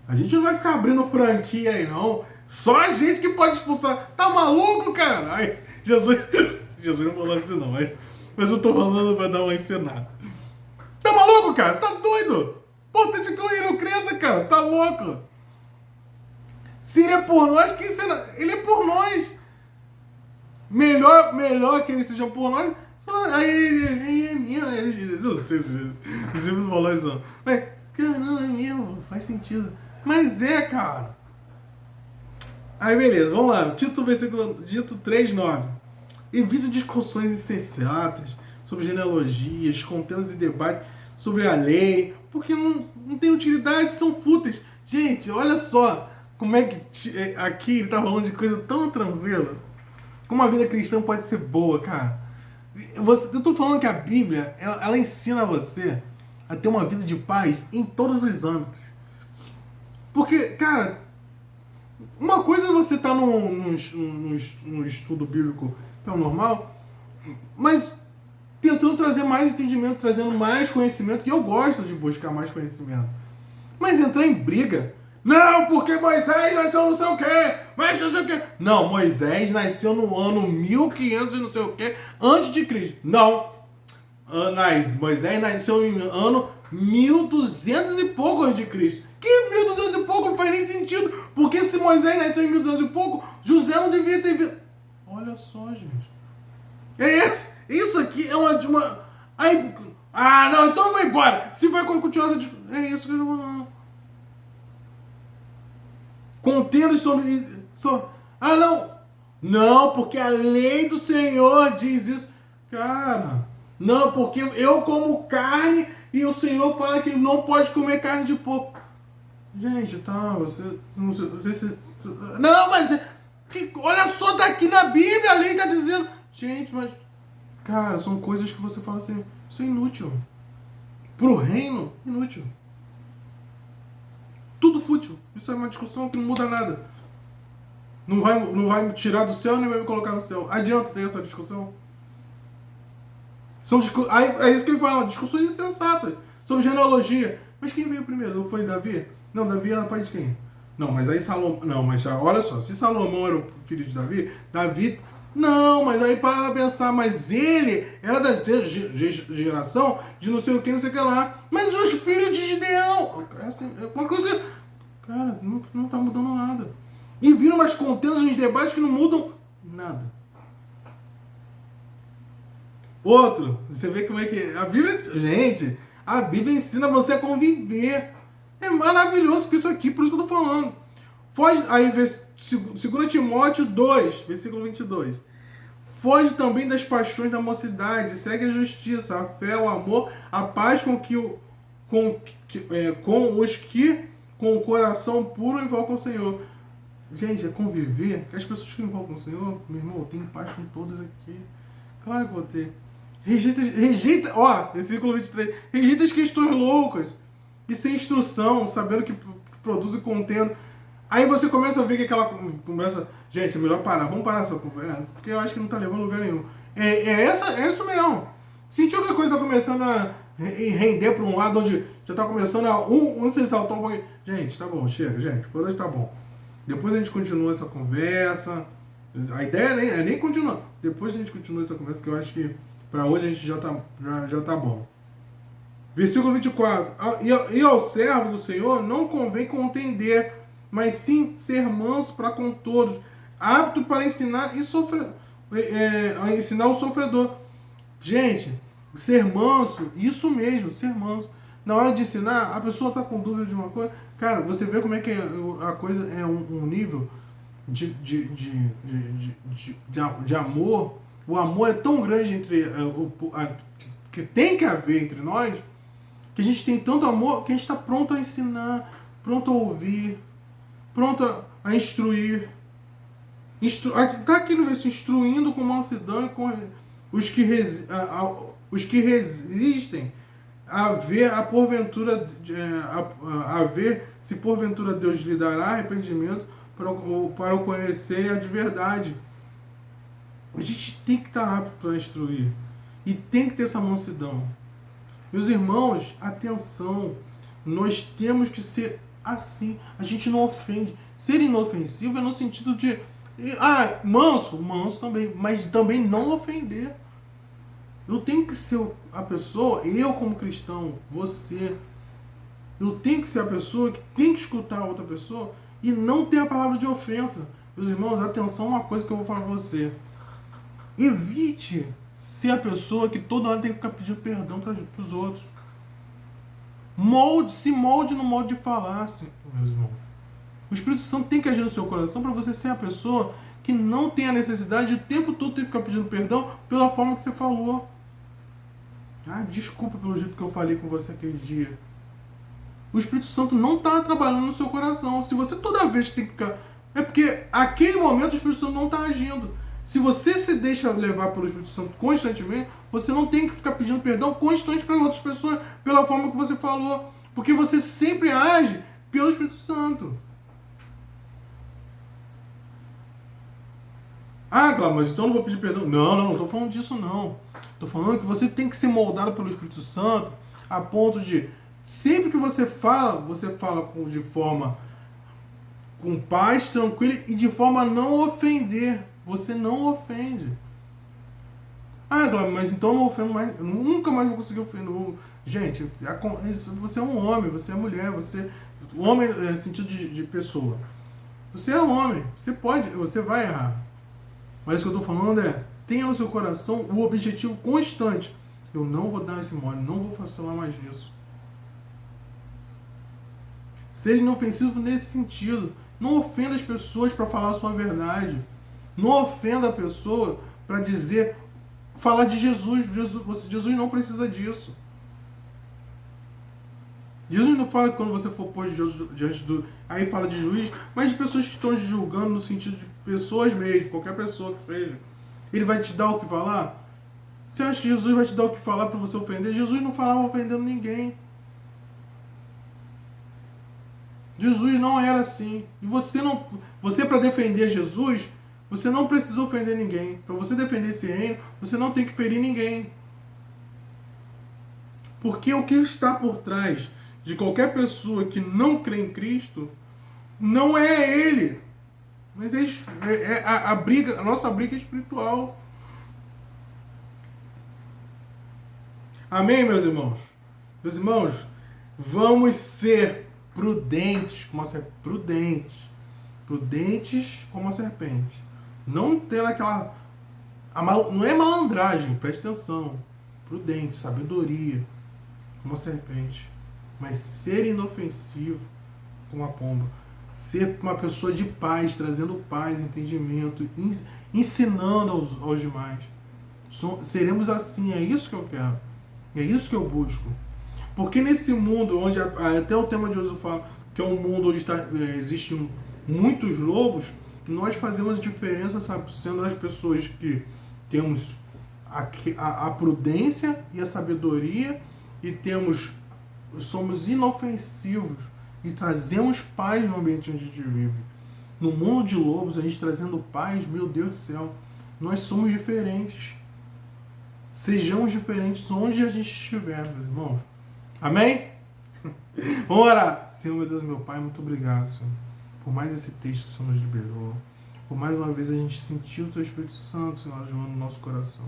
A gente não vai ficar abrindo franquia aí, não. Só a gente que pode expulsar. Tá maluco, cara? Aí, Jesus não falou assim, não. Mas eu tô falando pra dar uma ensinada. Tá maluco, cara? Você tá doido? Importante que ele não cresça, cara. Você tá louco? Se ele é por nós, quem será? Ele é por nós. Melhor que ele seja por nós. Não sei se você não falou isso, não. Mas, caramba, é mesmo, faz sentido. Mas cara. Aí, beleza, vamos lá. Tito 3:9. Evite discussões insensatas sobre genealogias, contendas e debates sobre a lei, porque não tem utilidade, são fúteis. Gente, olha só como é que aqui ele tá falando de coisa tão tranquila. Como a vida cristã pode ser boa, cara. Eu tô falando que a Bíblia, ela ensina você a ter uma vida de paz em todos os âmbitos. Porque, cara, Uma coisa é você estar num estudo bíblico tão normal, mas tentando trazer mais entendimento, trazendo mais conhecimento, e eu gosto de buscar mais conhecimento. Mas entrar em briga. Não, porque Moisés nasceu não sei o quê, mas não sei o quê. Não, Moisés nasceu no ano 1500 e não sei o quê, antes de Cristo. Não. Moisés nasceu em ano 1200 e pouco antes de Cristo. Que 1200 e pouco não faz nem sentido. Porque se Moisés nasceu em 1200 e pouco, José não devia ter vindo. Olha só, gente. Isso aqui é uma... Aí, não, então eu vou embora. Se vai continuar essa discussão... É isso que eu não vou não. Contendo sobre... não. Não, porque a lei do Senhor diz isso. Cara, não, porque eu como carne e o Senhor fala que não pode comer carne de porco. Gente, tá, você... Não, mas... olha só, daqui na Bíblia a lei tá dizendo... Gente, mas... Cara, são coisas que você fala assim... Isso é inútil. Pro reino, inútil. Tudo fútil. Isso é uma discussão que não muda nada. Não vai me tirar do céu nem vai me colocar no céu. Adianta ter essa discussão? É isso que ele fala, discussões insensatas sobre genealogia. Mas quem veio primeiro? Não foi Davi? Não, Davi era pai de quem? Não, mas aí Salomão... Não, mas olha só, se Salomão era o filho de Davi... Não, mas aí para pensar, mas ele era da geração de não sei o que, não sei o que lá. Mas os filhos de Gideão... Assim, uma coisa... Cara, não tá mudando nada. E viram umas contendas nos debates que não mudam nada. Outro, você vê como é que... A Bíblia... Gente, a Bíblia ensina você a conviver. É maravilhoso com isso aqui, por isso que eu tô falando. Foge, aí, 2 Timóteo 2, versículo 22. Foge também das paixões da mocidade, segue a justiça, a fé, o amor, a paz com os que com o coração puro invocam o Senhor. Gente, é conviver. Que as pessoas que invocam o Senhor, meu irmão, eu tenho paz com todos aqui. Claro que vou ter. Rejeita, versículo 23. Rejeita as questões loucas e sem instrução, sabendo que produz e contendo. Aí você começa a ver que aquela conversa... Gente, é melhor parar. Vamos parar essa conversa, porque eu acho que não tá levando a lugar nenhum. É isso mesmo. Sentiu que a coisa tá começando a render para um lado onde já tá começando a se saltar um pouquinho. Gente, tá bom, chega, gente. Por hoje tá bom. Depois a gente continua essa conversa. A ideia é nem continuar. Depois a gente continua essa conversa, que eu acho que para hoje a gente já tá bom. Versículo 24. E ao servo do Senhor não convém contender, mas sim ser manso para com todos, apto para ensinar e ensinar o sofredor. Gente, ser manso, isso mesmo, ser manso. Na hora de ensinar, a pessoa está com dúvida de uma coisa. Cara, você vê como é que a coisa é um nível de amor. O amor é tão grande que tem que haver entre nós, que a gente tem tanto amor que a gente está pronto a ensinar, pronto a ouvir, pronto a instruir. Está aqui no verso, instruindo com mansidão e com os que resistem a ver se porventura Deus lhe dará arrependimento para o conhecerem a de verdade. A gente tem que estar apto para instruir e tem que ter essa mansidão. Meus irmãos, atenção, nós temos que ser assim. A gente não ofende. Ser inofensivo é no sentido de manso também, mas também não ofender. Eu tenho que ser a pessoa, eu como cristão, você, eu tenho que ser a pessoa que tem que escutar a outra pessoa e não ter a palavra de ofensa. Meus irmãos, atenção, uma coisa que eu vou falar pra você. Evite ser a pessoa que toda hora tem que ficar pedindo perdão para os outros. Se molde no modo de falar, meus irmãos. O Espírito Santo tem que agir no seu coração para você ser a pessoa que não tem a necessidade de o tempo todo ter que ficar pedindo perdão pela forma que você falou. Desculpa pelo jeito que eu falei com você aquele dia. O Espírito Santo não está trabalhando no seu coração. Se você toda vez tem que ficar... É porque aquele momento o Espírito Santo não está agindo. Se você se deixa levar pelo Espírito Santo constantemente, você não tem que ficar pedindo perdão constante para outras pessoas pela forma que você falou. Porque você sempre age pelo Espírito Santo. Ah, claro, mas então eu não vou pedir perdão. Não, não estou falando disso não. Estou falando que você tem que ser moldado pelo Espírito Santo a ponto de, sempre que você fala de forma com paz, tranquila e de forma a não ofender. Você não ofende. Ah, Glauber, mas então eu não ofendo mais, eu nunca mais vou conseguir ofender. Gente, você é um homem, você é mulher, você. O homem é sentido de pessoa. Você é um homem, você vai errar. Mas o que eu estou falando é, tenha no seu coração o objetivo constante. Eu não vou dar esse mole, não vou vacilar mais nisso. Ser inofensivo nesse sentido. Não ofenda as pessoas para falar a sua verdade. Não ofenda a pessoa para dizer, falar de Jesus. Jesus não precisa disso. Jesus não fala que quando você for pôr diante do... Aí fala de juiz, mas de pessoas que estão julgando no sentido de pessoas mesmo, qualquer pessoa que seja. Ele vai te dar o que falar? Você acha que Jesus vai te dar o que falar para você ofender? Jesus não falava ofendendo ninguém. Jesus não era assim. E você para defender Jesus, você não precisa ofender ninguém. Para você defender esse reino, você não tem que ferir ninguém. Porque o que está por trás de qualquer pessoa que não crê em Cristo não é ele, mas é a briga, a nossa briga espiritual. Amém, meus irmãos? Meus irmãos, vamos ser prudentes como a serpente. Prudentes como a serpente. Não ter aquela... Não é malandragem, preste atenção. Prudente, sabedoria como a serpente. Mas ser inofensivo como a pomba. Ser uma pessoa de paz, trazendo paz, entendimento, ensinando aos demais. Seremos assim, é isso que eu quero. É isso que eu busco. Porque nesse mundo, onde até o tema de hoje eu falo, que é um mundo onde existem muitos lobos, nós fazemos diferença, sabe, sendo as pessoas que temos a prudência e a sabedoria e somos inofensivos e trazemos paz no ambiente onde a gente vive. No mundo de lobos, a gente trazendo paz, meu Deus do céu, nós somos diferentes. Sejamos diferentes onde a gente estiver, meus irmãos. Amém? Vamos orar. Senhor, meu Deus, meu Pai, muito obrigado, Senhor, por mais esse texto que o Senhor nos liberou. Por mais uma vez a gente sentiu o Teu Espírito Santo, Senhor, ajudando no nosso coração.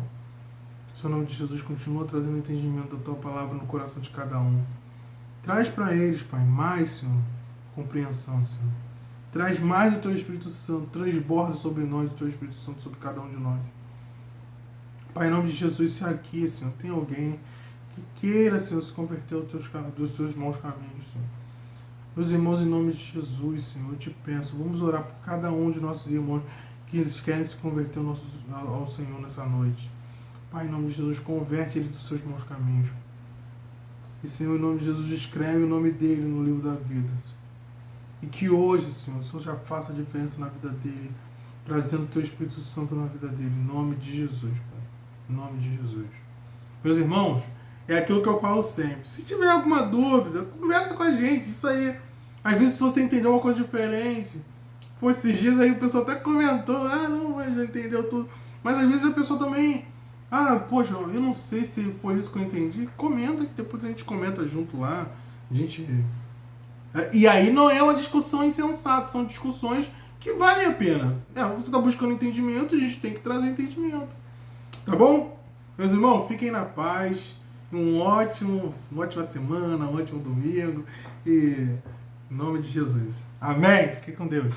Senhor, em nome de Jesus, continua trazendo entendimento da Tua palavra no coração de cada um. Traz para eles, Pai, mais, Senhor, compreensão, Senhor. Traz mais do Teu Espírito Santo, transborda sobre nós o Teu Espírito Santo, sobre cada um de nós. Pai, em nome de Jesus, se aqui, Senhor, tem alguém que queira, Senhor, se converter dos Teus maus caminhos, Senhor. Meus irmãos, em nome de Jesus, Senhor, eu te peço, vamos orar por cada um de nossos irmãos que eles querem se converter ao Senhor nessa noite. Pai, em nome de Jesus, converte ele dos seus maus caminhos. E, Senhor, em nome de Jesus, escreve o nome dele no livro da vida. E que hoje, Senhor, o Senhor já faça a diferença na vida dele, trazendo o Teu Espírito Santo na vida dele, em nome de Jesus, Pai. Em nome de Jesus. Meus irmãos, é aquilo que eu falo sempre. Se tiver alguma dúvida, conversa com a gente. Isso aí. Às vezes, se você entendeu uma coisa diferente, pô, esses dias aí o pessoal até comentou, não, mas já entendeu tudo. Mas às vezes a pessoa também, poxa, eu não sei se foi isso que eu entendi. Comenta, que depois a gente comenta junto lá. A gente... E aí não é uma discussão insensata, são discussões que valem a pena. Você está buscando entendimento, a gente tem que trazer entendimento. Tá bom? Meus irmãos, fiquem na paz. Uma ótima semana, um ótimo domingo. E em nome de Jesus. Amém? Fiquem com Deus.